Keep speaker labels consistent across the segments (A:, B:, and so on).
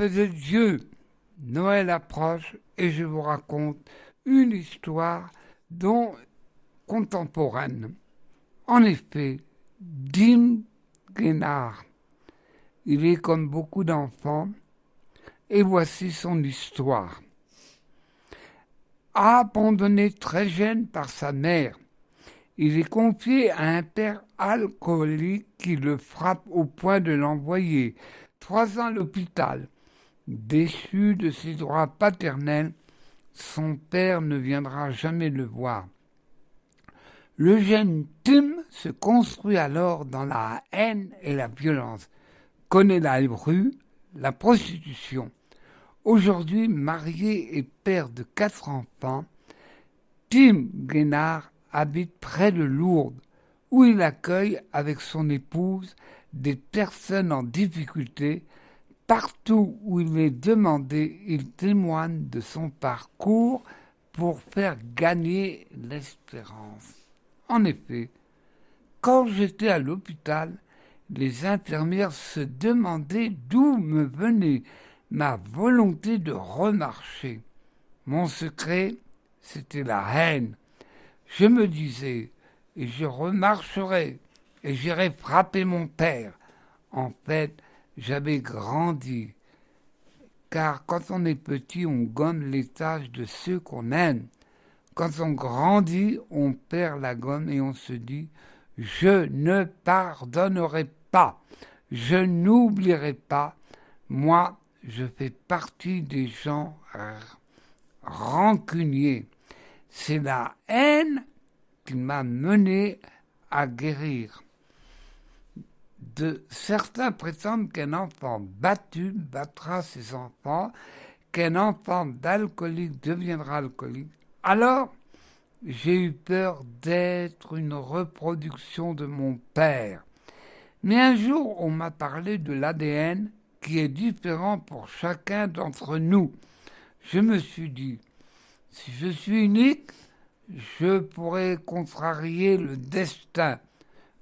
A: peuple de Dieu, Noël approche et je vous raconte une histoire dont contemporaine. En effet, Dim Guénard, il est comme beaucoup d'enfants et voici son histoire. Abandonné très jeune par sa mère, il est confié à un père alcoolique qui le frappe au point de l'envoyer 3 ans à l'hôpital. Déchu de ses droits paternels, son père ne viendra jamais le voir. Le jeune Tim se construit alors dans la haine et la violence, connaît la rue, la prostitution. Aujourd'hui marié et père de 4 enfants, Tim Guénard habite près de Lourdes, où il accueille avec son épouse des personnes en difficulté. Partout où il est demandé, il témoigne de son parcours pour faire gagner l'espérance. En effet, quand j'étais à l'hôpital, les infirmières se demandaient d'où me venait ma volonté de remarcher. Mon secret, c'était la haine. Je me disais, et je remarcherai, et j'irai frapper mon père. En fait, j'avais grandi, car quand on est petit, on gomme les tâches de ceux qu'on aime. Quand on grandit, on perd la gomme et on se dit « Je ne pardonnerai pas, je n'oublierai pas, moi, je fais partie des gens rancuniers. » C'est la haine qui m'a mené à guérir. Certains prétendent qu'un enfant battu battra ses enfants, qu'un enfant d'alcoolique deviendra alcoolique. Alors, j'ai eu peur d'être une reproduction de mon père. Mais un jour, on m'a parlé de l'ADN qui est différent pour chacun d'entre nous. Je me suis dit, si je suis unique, je pourrais contrarier le destin.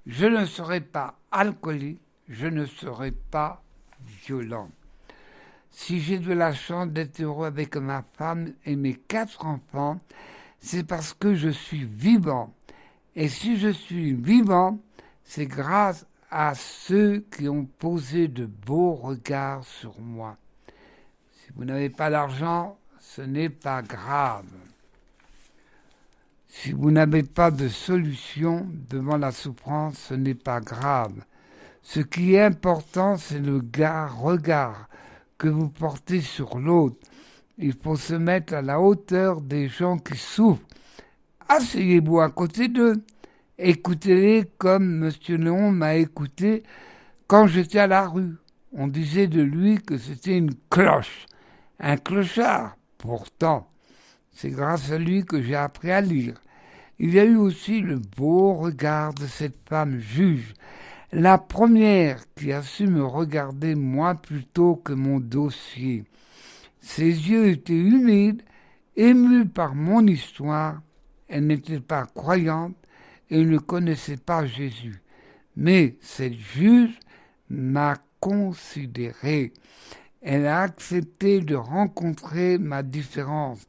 A: Je ne serai pas alcoolique, je ne serai pas violent. Si j'ai de la chance d'être heureux avec ma femme et mes 4 enfants, c'est parce que je suis vivant. Et si je suis vivant, c'est grâce à ceux qui ont posé de beaux regards sur moi. Si vous n'avez pas d'argent, ce n'est pas grave. Si vous n'avez pas de solution devant la souffrance, ce n'est pas grave. Ce qui est important, c'est le regard que vous portez sur l'autre. Il faut se mettre à la hauteur des gens qui souffrent. Asseyez-vous à côté d'eux. Écoutez-les comme M. Léon m'a écouté quand j'étais à la rue. On disait de lui que c'était une cloche, un clochard. Pourtant, c'est grâce à lui que j'ai appris à lire. Il y a eu aussi le beau regard de cette femme juge, la première qui a su me regarder moi plutôt que mon dossier. Ses yeux étaient humides, émus par mon histoire. Elle n'était pas croyante et ne connaissait pas Jésus. Mais cette juge m'a considéré. Elle a accepté de rencontrer ma différence,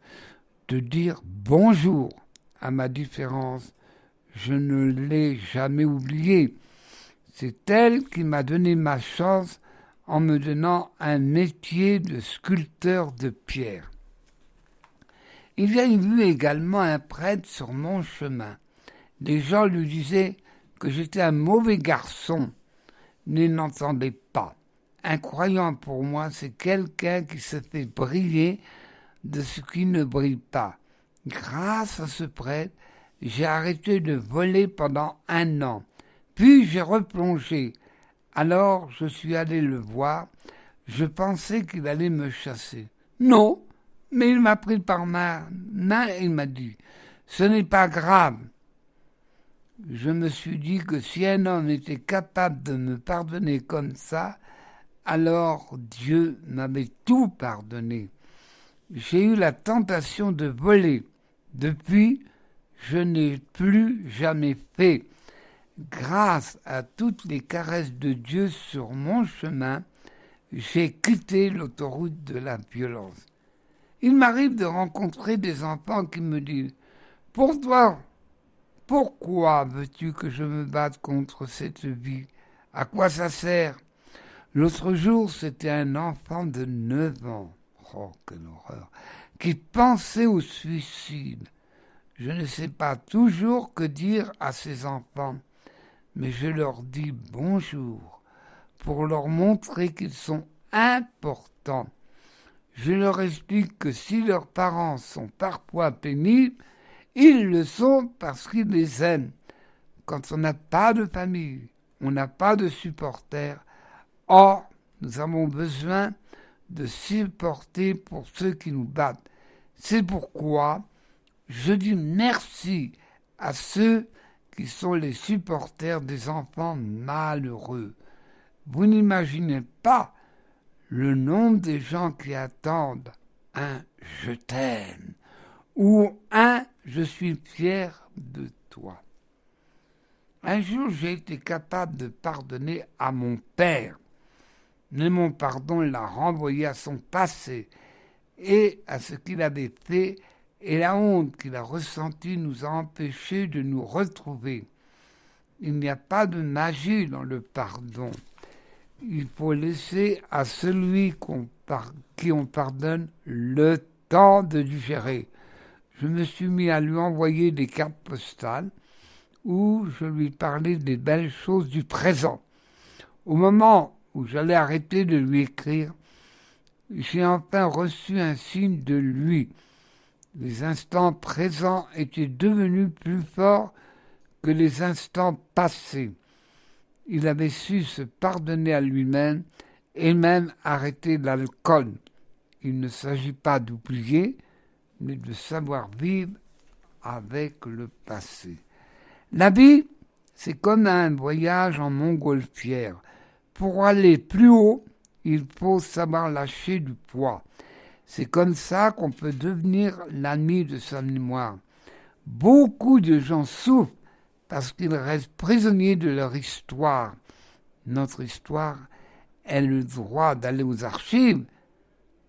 A: de dire bonjour à ma différence. Je ne l'ai jamais oubliée. C'est elle qui m'a donné ma chance en me donnant un métier de sculpteur de pierre. Il y a eu également un prêtre sur mon chemin. Les gens lui disaient que j'étais un mauvais garçon, mais n'entendaient pas. Un croyant pour moi, c'est quelqu'un qui se fait briller de ce qui ne brille pas. Grâce à ce prêtre, j'ai arrêté de voler pendant 1 an. Puis j'ai replongé. Alors je suis allé le voir. Je pensais qu'il allait me chasser. Non, mais il m'a pris par ma main et il m'a dit « Ce n'est pas grave ». Je me suis dit que si un homme était capable de me pardonner comme ça, alors Dieu m'avait tout pardonné. J'ai eu la tentation de voler. Depuis, je n'ai plus jamais fait. Grâce à toutes les caresses de Dieu sur mon chemin, j'ai quitté l'autoroute de la violence. Il m'arrive de rencontrer des enfants qui me disent « Pour toi, pourquoi veux-tu que je me batte contre cette vie? À quoi ça sert ?» L'autre jour, c'était un enfant de 9 ans, oh quelle horreur, qui pensait au suicide. Je ne sais pas toujours que dire à ces enfants, mais je leur dis bonjour pour leur montrer qu'ils sont importants. Je leur explique que si leurs parents sont parfois pénibles, ils le sont parce qu'ils les aiment. Quand on n'a pas de famille, on n'a pas de supporters. Or, nous avons besoin de supporter pour ceux qui nous battent. C'est pourquoi je dis merci à ceux qui sont les supporters des enfants malheureux. Vous n'imaginez pas le nombre de gens qui attendent un « je t'aime » ou un « je suis fier de toi ». Un jour, j'ai été capable de pardonner à mon père, mais mon pardon l'a renvoyé à son passé et à ce qu'il avait fait, et la honte qu'il a ressentie nous a empêchés de nous retrouver. Il n'y a pas de magie dans le pardon. Il faut laisser à celui qui on pardonne le temps de digérer. Je me suis mis à lui envoyer des cartes postales où je lui parlais des belles choses du présent. Au moment où j'allais arrêter de lui écrire, j'ai enfin reçu un signe de lui. Les instants présents étaient devenus plus forts que les instants passés. Il avait su se pardonner à lui-même et même arrêter l'alcool. Il ne s'agit pas d'oublier, mais de savoir vivre avec le passé. La vie, c'est comme un voyage en montgolfière. Pour aller plus haut, il faut savoir lâcher du poids. C'est comme ça qu'on peut devenir l'ami de sa mémoire. Beaucoup de gens souffrent parce qu'ils restent prisonniers de leur histoire. Notre histoire est le droit d'aller aux archives,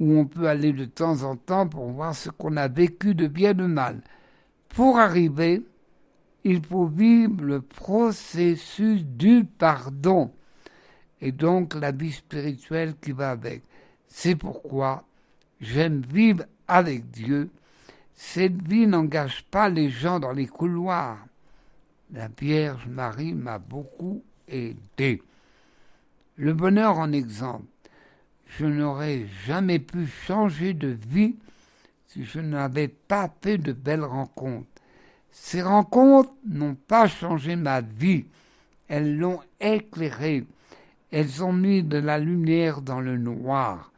A: où on peut aller de temps en temps pour voir ce qu'on a vécu de bien et de mal. Pour arriver, il faut vivre le processus du pardon et donc la vie spirituelle qui va avec. C'est pourquoi j'aime vivre avec Dieu. Cette vie n'engage pas les gens dans les couloirs. La Vierge Marie m'a beaucoup aidé. Le bonheur en exemple. Je n'aurais jamais pu changer de vie si je n'avais pas fait de belles rencontres. Ces rencontres n'ont pas changé ma vie, elles l'ont éclairée. Elles ont mis de la lumière dans le noir.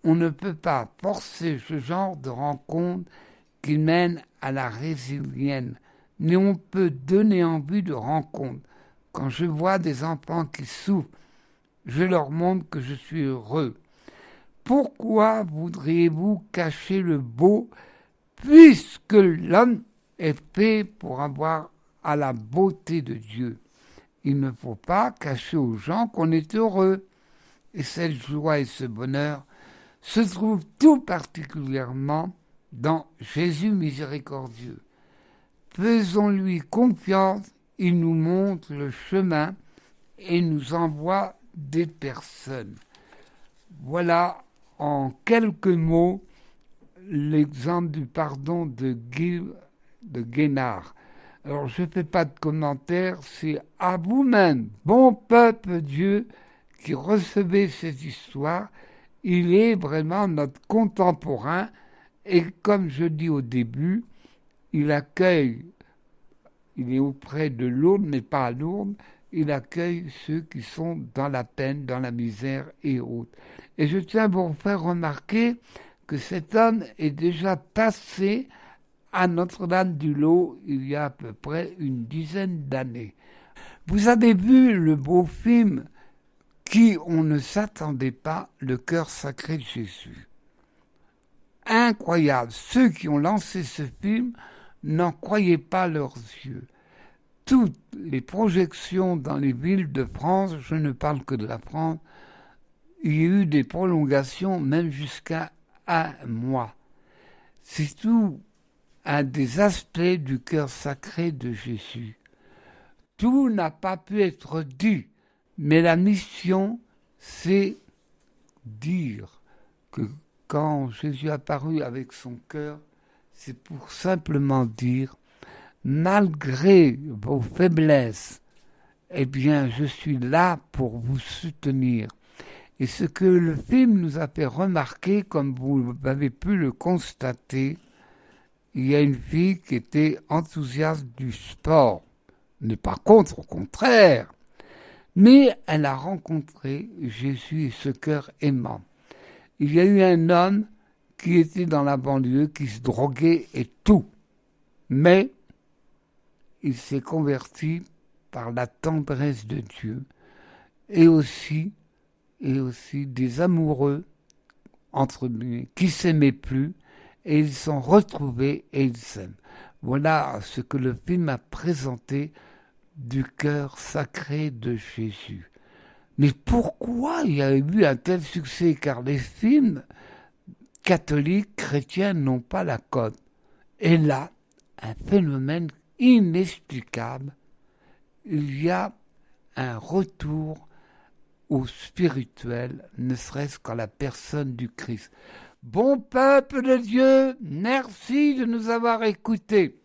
A: On ne peut pas forcer ce genre de rencontres qui mènent à la résilience, mais on peut donner envie de rencontre. Quand je vois des enfants qui souffrent, je leur montre que je suis heureux. Pourquoi voudriez-vous cacher le beau puisque l'homme est fait pour avoir à la beauté de Dieu? Il ne faut pas cacher aux gens qu'on est heureux. Et cette joie et ce bonheur se trouvent tout particulièrement dans Jésus miséricordieux. Faisons-lui confiance, il nous montre le chemin et nous envoie des personnes. Voilà en quelques mots l'exemple du pardon de Guy de Guénard. Alors je ne fais pas de commentaires, c'est à vous-même, bon peuple Dieu, qui recevez cette histoire. Il est vraiment notre contemporain et comme je dis au début, il est auprès de Lourdes, mais pas à Lourdes, il accueille ceux qui sont dans la peine, dans la misère et autres. Et je tiens à vous faire remarquer que cet homme est déjà passé à Notre-Dame-du-Lot il y a à peu près une dizaine d'années. Vous avez vu le beau film qui, on ne s'attendait pas, Le cœur sacré de Jésus. Incroyable. Ceux qui ont lancé ce film n'en croyaient pas leurs yeux. Toutes les projections dans les villes de France, je ne parle que de la France, il y a eu des prolongations même jusqu'à un mois. C'est tout un des aspects du cœur sacré de Jésus. Tout n'a pas pu être dit, mais la mission, c'est dire que quand Jésus est apparu avec son cœur, c'est pour simplement dire, malgré vos faiblesses, eh bien, je suis là pour vous soutenir. Et ce que le film nous a fait remarquer, comme vous avez pu le constater, il y a une fille qui était enthousiaste du sport. N'est pas contre, au contraire. Mais elle a rencontré Jésus et ce cœur aimant. Il y a eu un homme qui était dans la banlieue, qui se droguait et tout. Mais il s'est converti par la tendresse de Dieu et aussi des amoureux entre eux qui s'aimaient plus et ils sont retrouvés et ils s'aiment. Voilà ce que le film a présenté du cœur sacré de Jésus. Mais pourquoi il y a eu un tel succès? Car les films catholiques, chrétiens n'ont pas la cote. Et là, un phénomène inexplicable, il y a un retour au spirituel, ne serait-ce qu'à la personne du Christ. Bon peuple de Dieu, merci de nous avoir écoutés.